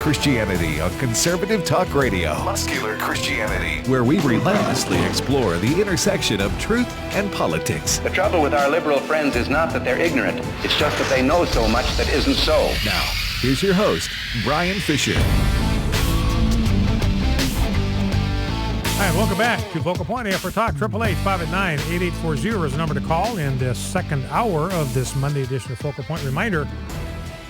Christianity on Conservative Talk Radio. Muscular Christianity, where we relentlessly explore the intersection of truth and politics. The trouble with our liberal friends is not that they're ignorant. It's just that they know so much that isn't so. Now, here's your host, Brian Fisher. Hi, and welcome back to Focal Point AFR Talk. 888-589-8840 is the number to call in this second hour of this Monday edition of Focal Point. Reminder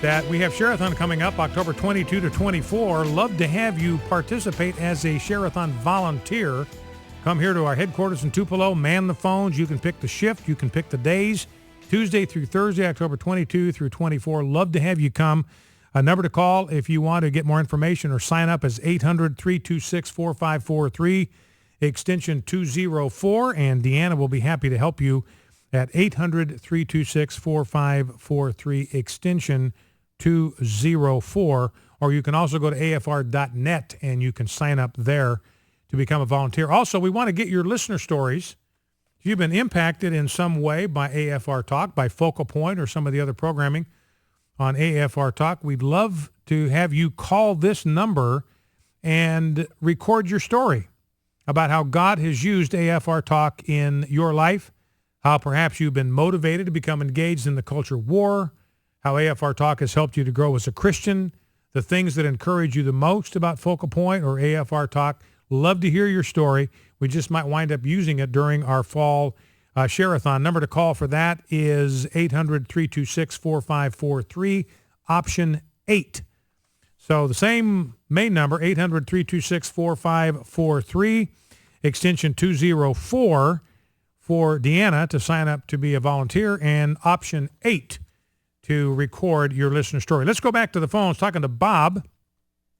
that we have Share-a-thon coming up October 22 to 24. Love to have you participate as a Share-a-thon volunteer. Come here to our headquarters in Tupelo, man the phones. You can pick the shift. You can pick the days, Tuesday through Thursday, October 22 through 24. Love to have you come. A number to call if you want to get more information or sign up is 800-326-4543, extension 204, and Deanna will be happy to help you at 800-326-4543, extension 204, or you can also go to afr.net and you can sign up there to become a volunteer. Also, we want to get your listener stories. If you've been impacted in some way by AFR Talk, by Focal Point or some of the other programming on AFR Talk, we'd love to have you call this number and record your story about how God has used AFR Talk in your life, how perhaps you've been motivated to become engaged in the culture war, how AFR Talk has helped you to grow as a Christian, the things that encourage you the most about Focal Point or AFR Talk. Love to hear your story. We just might wind up using it during our fall Share-a-thon. Number to call for that is 800-326-4543, option 8. So the same main number, 800-326-4543, extension 204 for Deanna to sign up to be a volunteer, and option 8 to record your listener story. Let's go back to the phones, talking to Bob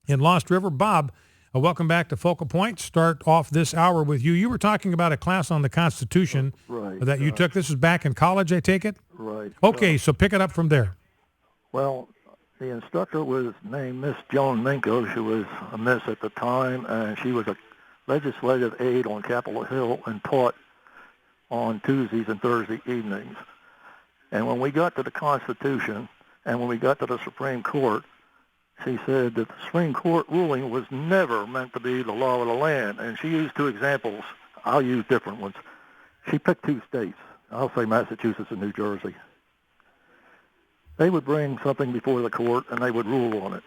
in Lost River. Bob, welcome back to Focal Point. Start off this hour with you. You were talking about a class on the Constitution that you took. This is back in college, I take it? Right. Okay, so pick it up from there. Well, the instructor was named Miss Joan Minko. She was a miss at the time, and she was a legislative aide on Capitol Hill and taught on Tuesdays and Thursday evenings. And when we got to the Constitution and when we got to the Supreme Court, she said that the Supreme Court ruling was never meant to be the law of the land. And she used two examples. I'll use different ones. She picked two states. I'll say Massachusetts and New Jersey. They would bring something before the court, and they would rule on it.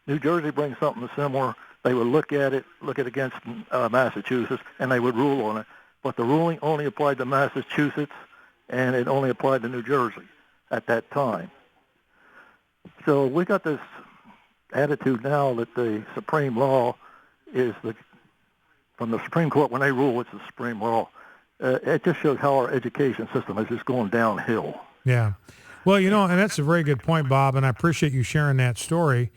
New Jersey brings something similar. They would look at it against Massachusetts, and they would rule on it. But the ruling only applied to Massachusetts, and it only applied to New Jersey at that time. So we got this attitude now that the supreme law is from the Supreme Court. When they rule, it's the supreme law. It just shows how our education system is just going downhill. Yeah. Well, and that's a very good point, Bob, and I appreciate you sharing that story.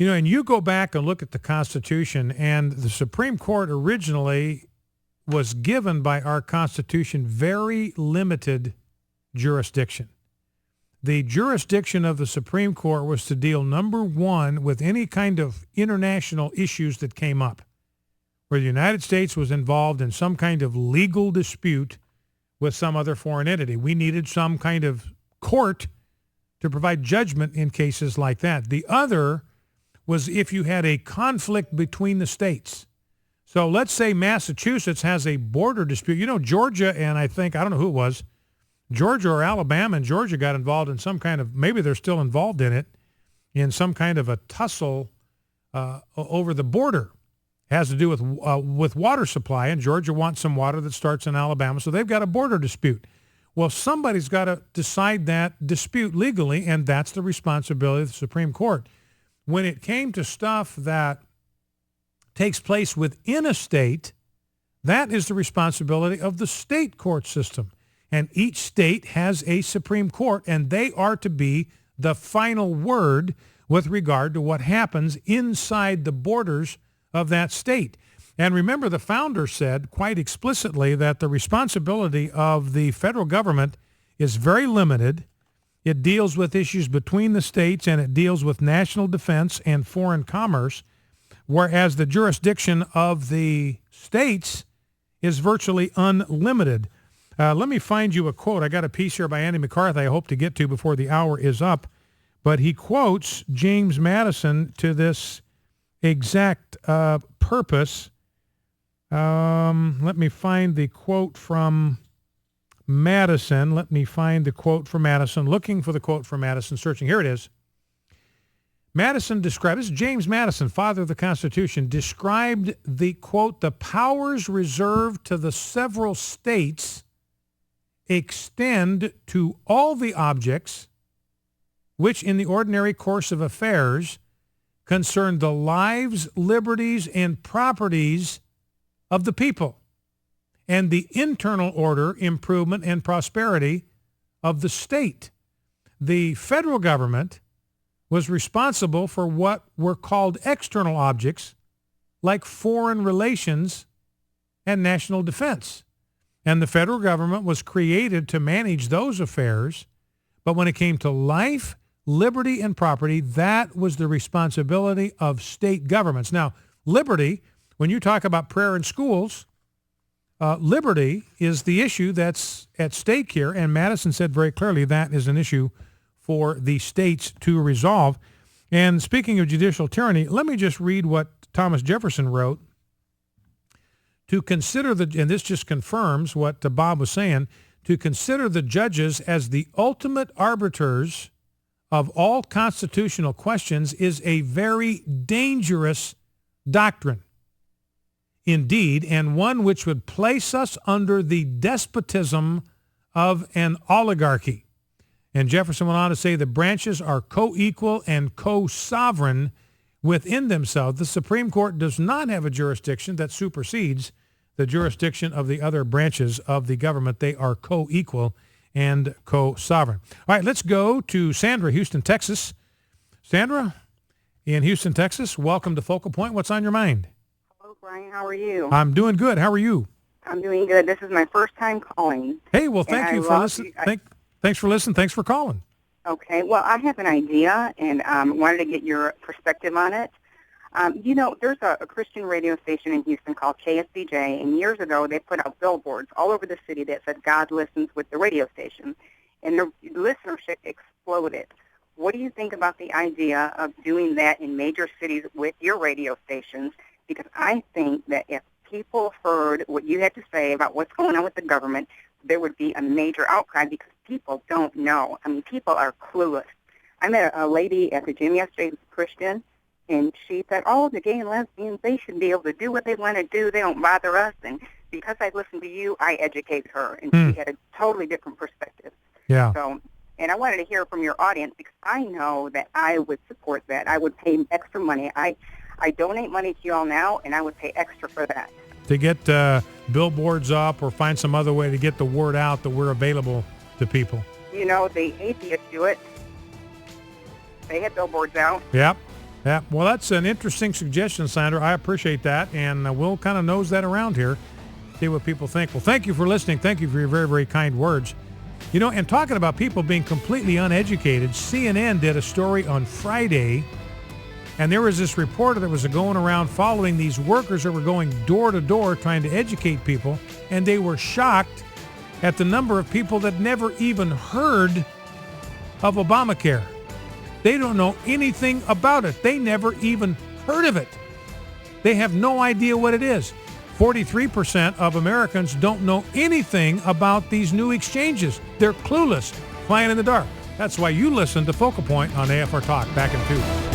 And you go back and look at the Constitution, and the Supreme Court originally was given by our Constitution very limited jurisdiction. The jurisdiction of the Supreme Court was to deal, number one, with any kind of international issues that came up, where the United States was involved in some kind of legal dispute with some other foreign entity. We needed some kind of court to provide judgment in cases like that. The other was if you had a conflict between the states. So let's say Massachusetts has a border dispute. Georgia and I don't know who it was, Georgia or Alabama and Georgia got involved in some kind of, maybe they're still involved in it, in some kind of a tussle over the border. It has to do with water supply, and Georgia wants some water that starts in Alabama, so they've got a border dispute. Well, somebody's got to decide that dispute legally, and that's the responsibility of the Supreme Court. When it came to stuff that takes place within a state, that is the responsibility of the state court system. And each state has a Supreme Court, and they are to be the final word with regard to what happens inside the borders of that state. And remember, the founder said quite explicitly that the responsibility of the federal government is very limited. It deals with issues between the states, and it deals with national defense and foreign commerce, whereas the jurisdiction of the states is virtually unlimited. Let me find you a quote. I got a piece here by Andy McCarthy I hope to get to before the hour is up. But he quotes James Madison to this exact purpose. Let me find the quote from Madison. Looking for the quote from Madison, searching. Here it is. Madison described, this is James Madison, father of the Constitution, described the, quote, the powers reserved to the several states extend to all the objects which in the ordinary course of affairs concern the lives, liberties, and properties of the people and the internal order, improvement, and prosperity of the state. The federal government was responsible for what were called external objects like foreign relations and national defense. And the federal government was created to manage those affairs. But when it came to life, liberty, and property, that was the responsibility of state governments. Now, liberty, when you talk about prayer in schools, liberty is the issue that's at stake here. And Madison said very clearly that is an issue for the states to resolve. And speaking of judicial tyranny, let me just read what Thomas Jefferson wrote. To consider and this just confirms what Bob was saying, to consider the judges as the ultimate arbiters of all constitutional questions is a very dangerous doctrine. Indeed, and one which would place us under the despotism of an oligarchy. And Jefferson went on to say the branches are co-equal and co-sovereign within themselves. The Supreme Court does not have a jurisdiction that supersedes the jurisdiction of the other branches of the government. They are co-equal and co-sovereign. All right, let's go to Sandra, Houston, Texas. Sandra, in Houston, Texas, welcome to Focal Point. What's on your mind? Hello, Brian. How are you? I'm doing good. How are you? I'm doing good. This is my first time calling. Hey, well, thank you for listening. Thanks for listening. Thanks for calling. Okay. Well, I have an idea, and wanted to get your perspective on it. There's a Christian radio station in Houston called KSBJ, and years ago they put out billboards all over the city that said God listens with the radio station, and the listenership exploded. What do you think about the idea of doing that in major cities with your radio stations? Because I think that if people heard what you had to say about what's going on with the government, there would be a major outcry because people don't know. I mean, people are clueless. I met a lady at the gym yesterday who's Christian, and she said, the gay and lesbians, they should be able to do what they want to do. They don't bother us. And because I listened to you, I educated her, and she had a totally different perspective. Yeah. So, and I wanted to hear from your audience because I know that I would support that. I would pay extra money. I donate money to you all now, and I would pay extra for that. To get billboards up or find some other way to get the word out that we're available to people. The atheists do it. They have billboards out. Yep. Well, that's an interesting suggestion, Sandra. I appreciate that, and we'll kind of nose that around here, see what people think. Well, thank you for listening. Thank you for your very, very kind words. And talking about people being completely uneducated, CNN did a story on Friday, and there was this reporter that was going around following these workers that were going door to door trying to educate people, and they were shocked at the number of people that never even heard of Obamacare. They don't know anything about it. They never even heard of it. They have no idea what it is. 43% of Americans don't know anything about these new exchanges. They're clueless, flying in the dark. That's why you listen to Focal Point on AFR Talk. Back in 2.